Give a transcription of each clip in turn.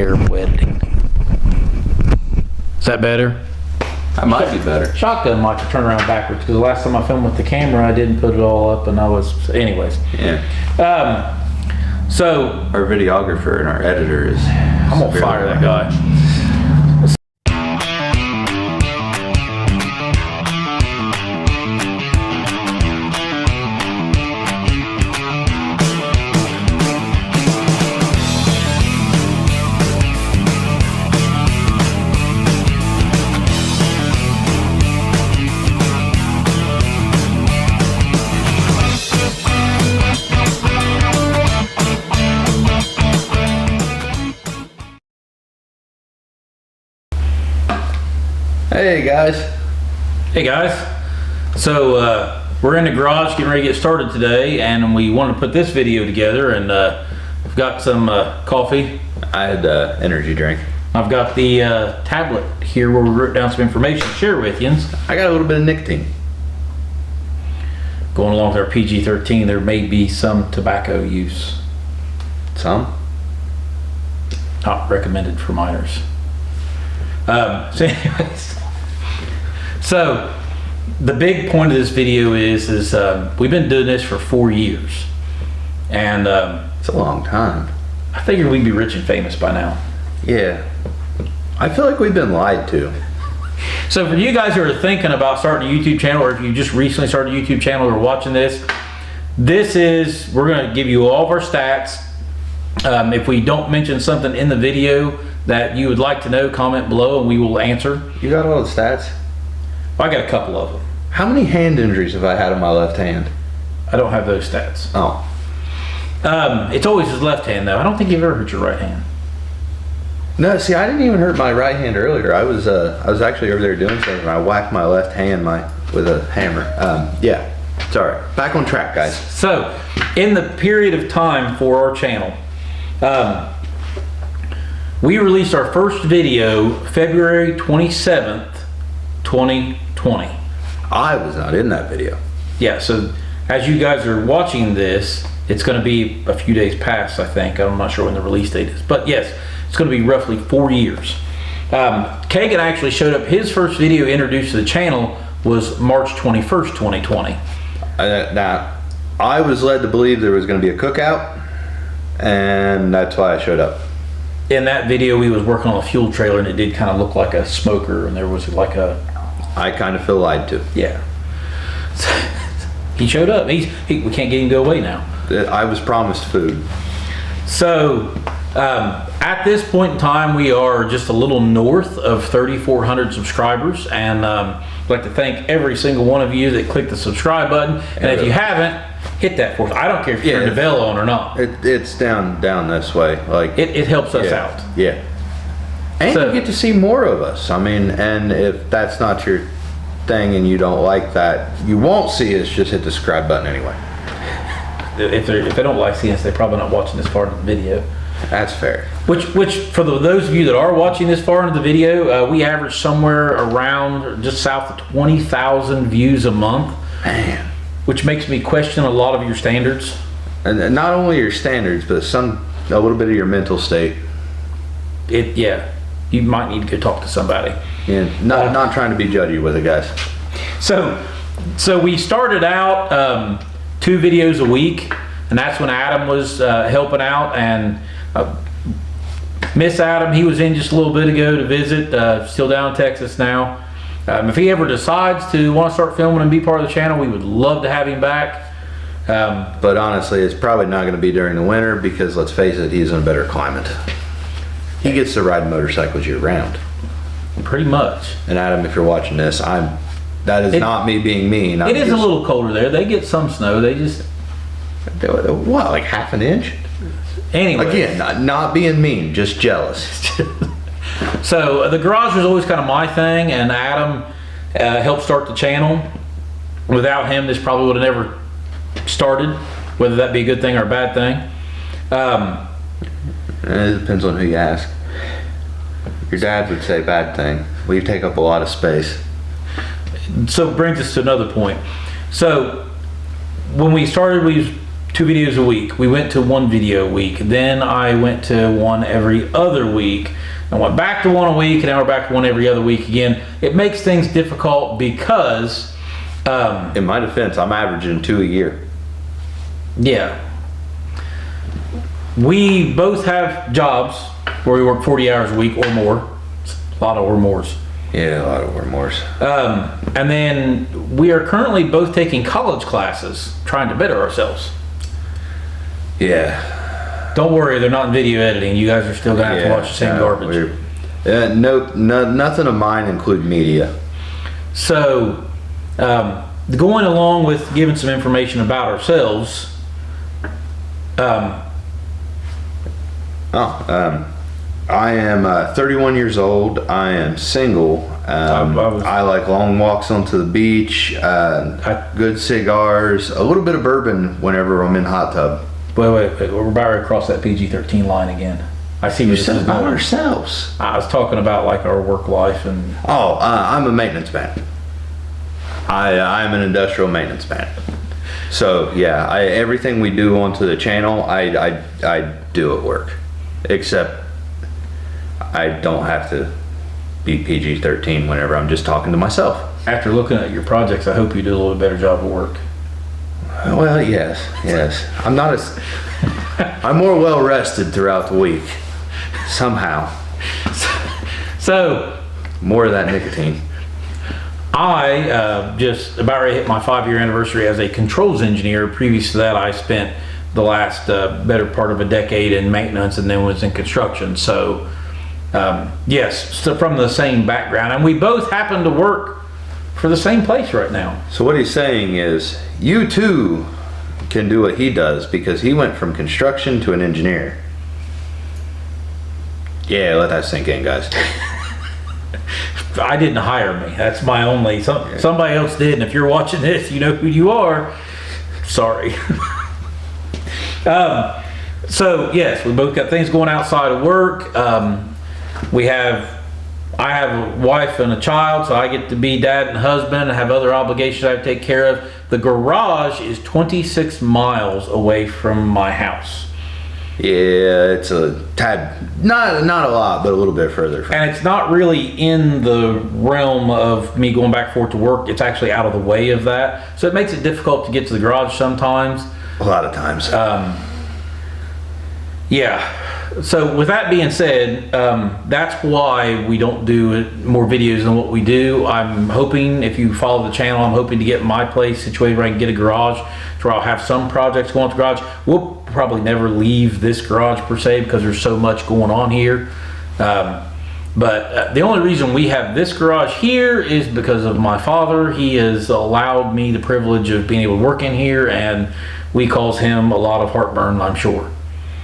terrible editing. Is that better? That might be better. Shotgun mic to turn around backwards because the last time I filmed with the camera, I didn't put it all up, and I was, anyways. Yeah. So our videographer and our editor is. I'm gonna fire that guy. Hey guys. Hey guys. So we're in the garage getting ready to get started today, and we wanted to put this video together, and we've got some coffee. I had energy drink. I've got the tablet here where we wrote down some information to share with you. I got a little bit of nicotine. Going along with our PG-13, there may be some tobacco use. Some? Not recommended for minors. So anyways, so the big point of this video is we've been doing this for 4 years, and it's a long time. I figured we'd be rich and famous by now. Yeah, I feel like we've been lied to. So for you guys who are thinking about starting a YouTube channel, or if you just recently started a YouTube channel or watching this, we're going to give you all of our stats. If we don't mention something in the video that you would like to know, comment below and we will answer. You got all the stats? I got a couple of them. How many hand injuries have I had on my left hand? I don't have those stats. Oh. It's always his left hand though. I don't think you've ever hurt your right hand. No, see, I didn't even hurt my right hand earlier. I was actually over there doing something, and I whacked my left hand with a hammer. Yeah, sorry. Back on track, guys. So, in the period of time for our channel, we released our first video February 27th, 2020. I was not in that video. Yeah, so as you guys are watching this, it's going to be a few days past, I think. I'm not sure when the release date is. But yes, it's going to be roughly 4 years. Kagan actually showed up. His first video introduced to the channel was March 21st, 2020. Now, I was led to believe there was going to be a cookout, and that's why I showed up. In that video, we was working on a fuel trailer, and it did kind of look like a smoker, and there was like a... I kind of feel lied to. Yeah. He showed up. We can't get him to go away now. I was promised food. So, at this point in time, we are just a little north of 3,400 subscribers, and I'd like to thank every single one of you that clicked the subscribe button. And if you haven't, hit that for us. I don't care if you turn the bell on or not. It's down this way. Like it helps us out. Yeah. And you get to see more of us. I mean, and if that's not your thing and you don't like that, you won't see us. Just hit the subscribe button anyway. If they don't like seeing us, they're probably not watching this far into the video. That's fair. Which for those of you that are watching this far into the video, we average somewhere around just south of 20,000 views a month. Man. Which makes me question a lot of your standards. And not only your standards, but a little bit of your mental state. Yeah, you might need to go talk to somebody. Yeah, not trying to be judgy with it, guys. So we started out 2 videos a week, and that's when Adam was helping out, and Miss Adam, he was in just a little bit ago to visit, still down in Texas now. If he ever decides to want to start filming and be part of the channel, we would love to have him back. But honestly, it's probably not going to be during the winter because, let's face it, he's in a better climate. He gets to ride motorcycles year round. Pretty much. And Adam, if you're watching this, that is not me being mean. It is a little colder there. They get some snow. They just... What, like half an inch? Anyway. Again, not being mean, just jealous. So the garage was always kind of my thing, and Adam helped start the channel. Without him, this probably would have never started, whether that be a good thing or a bad thing. It depends on who you ask. Your dad would say bad thing. We take up a lot of space. So it brings us to another point. So when we started, we was 2 videos a week. We went to 1 video a week. Then I went to 1 every other week. I went back to 1 a week, and now we're back to 1 every other week again. It makes things difficult because... in my defense, I'm averaging 2 a year. Yeah. We both have jobs where we work 40 hours a week or more. It's a lot of or mores. Yeah, a lot of or mores. And then we are currently both taking college classes, trying to better ourselves. Yeah. Don't worry, they're not in video editing. You guys are still gonna have to watch the same garbage. Nothing of mine include media. So, going along with giving some information about ourselves, I am 31 years old. I am single. I like long walks onto the beach, good cigars, a little bit of bourbon whenever I'm in hot tub. Wait, we're about to cross that PG-13 line again. I see You what this said is about going. ourselves. I was talking about like our work life and... Oh, I'm a maintenance man. I'm an industrial maintenance man. So yeah, everything we do onto the channel, I do at work, except I don't have to be PG-13 whenever I'm just talking to myself. After looking at your projects, I hope you do a little better job of work. Well, yes. I'm more well rested throughout the week, somehow. So, More of that nicotine. I just about ready to hit my 5-year anniversary as a controls engineer. Previous to that, I spent the last better part of a decade in maintenance and then was in construction. So, yes, so from the same background. And we both happen to work for the same place right now. So what he's saying is, you too can do what he does because he went from construction to an engineer. Yeah, let that sink in, guys. I didn't hire me. That's my only... Somebody else did, and if you're watching this, you know who you are. Sorry. So, yes, we both got things going outside of work. I have a wife and a child, so I get to be dad and husband. I have other obligations I have to take care of. The garage is 26 miles away from my house. Yeah, it's a tad, not a lot, but a little bit further. And it's not really in the realm of me going back and forth to work. It's actually out of the way of that. So it makes it difficult to get to the garage sometimes. A lot of times. Yeah. So with that being said, that's why we don't do more videos than what we do. I'm hoping, if you follow the channel, I'm hoping to get my place situated where I can get a garage to where I'll have some projects going to the garage. We'll probably never leave this garage per se because there's so much going on here. But the only reason we have this garage here is because of my father. He has allowed me the privilege of being able to work in here, and we cause him a lot of heartburn, I'm sure.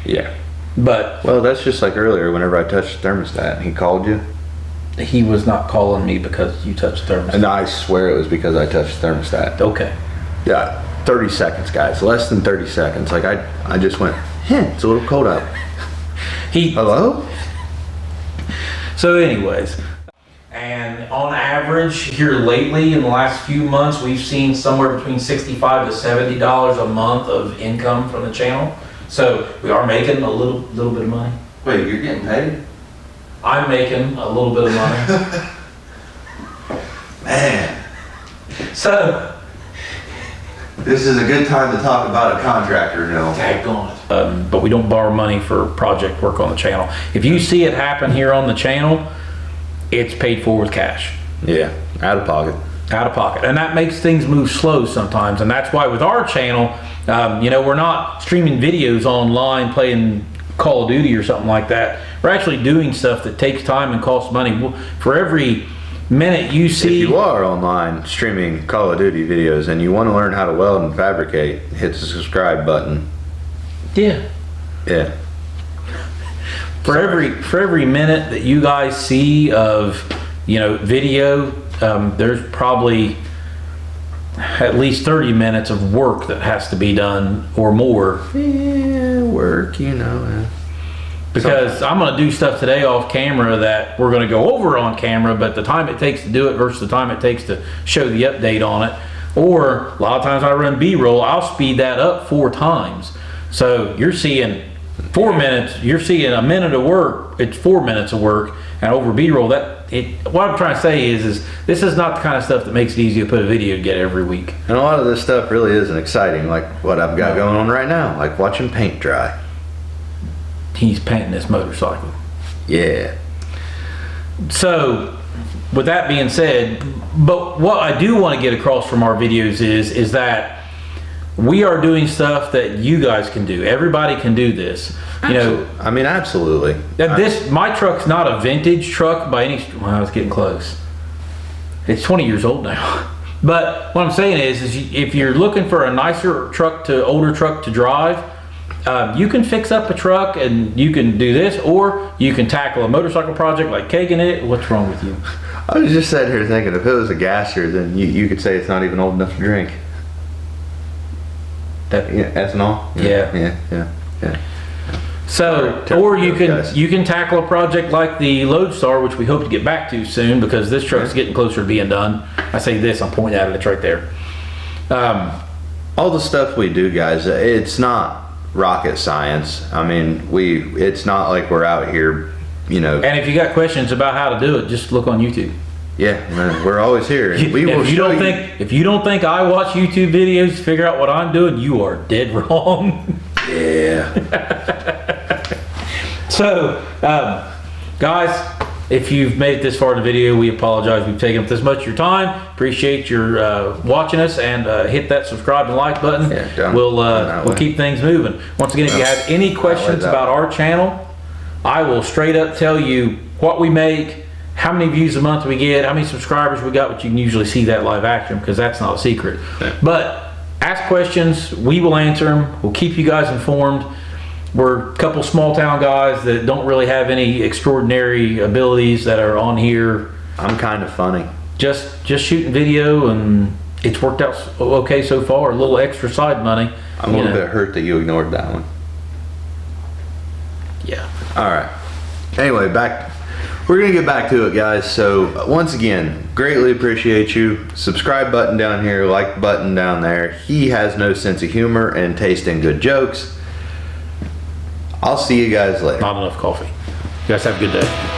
Yeah. But well, that's just like earlier whenever I touched the thermostat and he called you. He was not calling me because you touched the thermostat. And I swear it was because I touched the thermostat. Okay. Yeah, 30 seconds, guys. Less than 30 seconds. Like I just went, it's a little cold out. Hello? So anyways, and on average here lately in the last few months, we've seen somewhere between $65 to $70 a month of income from the channel. So we are making a little bit of money. Wait, you're getting paid? I'm making a little bit of money. Man. So This is a good time to talk about a contractor, no? daggone it. But we don't borrow money for project work on the channel. If you see it happen here on the channel, it's paid for with cash. Yeah, out of pocket. Out of pocket. And that makes things move slow sometimes. And that's why with our channel, we're not streaming videos online playing Call of Duty or something like that. We're actually doing stuff that takes time and costs money. For every minute you see... If you are online streaming Call of Duty videos and you want to learn how to weld and fabricate, hit the subscribe button. Yeah. Yeah. For every minute that you guys see of, video, there's probably at least 30 minutes of work that has to be done or more. Yeah, work, Because I'm going to do stuff today off camera that we're going to go over on camera, but the time it takes to do it versus the time it takes to show the update on it, Or a lot of times when I run B-roll, I'll speed that up 4 times. So you're seeing 4 minutes, you're seeing a minute of work, it's 4 minutes of work, and over B-roll, what I'm trying to say is this is not the kind of stuff that makes it easy to put a video together every week. And a lot of this stuff really isn't exciting, like what I've got going on right now, like watching paint dry. He's painting this motorcycle. Yeah. So, with that being said, but what I do want to get across from our videos is that we are doing stuff that you guys can do. Everybody can do this. You know, I mean, absolutely. My truck's not a vintage truck by any. Well, I was getting close. It's 20 years old now. But what I'm saying is if you're looking for a nicer truck older truck to drive, you can fix up a truck and you can do this, or you can tackle a motorcycle project like kegging it. What's wrong with you? I was just sitting here thinking, if it was a gasser, then you could say it's not even old enough to drink. Ethanol? Yeah. So, or you can tackle a project like the Lodestar, which we hope to get back to soon because this truck's getting closer to being done. I say this, I'm pointing at it, it's right there. All the stuff we do, guys, it's not rocket science. I mean, it's not like we're out here, you know. And if you got questions about how to do it, just look on YouTube. Yeah, man, we're always here. And if you don't think I watch YouTube videos to figure out what I'm doing, you are dead wrong. Yeah. So, guys, if you've made it this far in the video, we apologize. We've taken up this much of your time. Appreciate your watching us, and hit that subscribe and like button. Yeah, we'll keep things moving. Once again, if you have any questions about our channel, I will straight up tell you what we make, how many views a month we get, how many subscribers we got, but you can usually see that live action because that's not a secret. Yeah. But ask questions, we will answer them. We'll keep you guys informed. We're a couple small town guys that don't really have any extraordinary abilities that are on here. I'm kind of funny. Just shooting video, and it's worked out okay so far. A little extra side money. I'm a little bit hurt that you ignored that one. Yeah. All right. Anyway, we're gonna get back to it, guys. So once again, greatly appreciate you. Subscribe button down here, like button down there. He has no sense of humor and taste in good jokes. I'll see you guys later. Not enough coffee. You guys have a good day.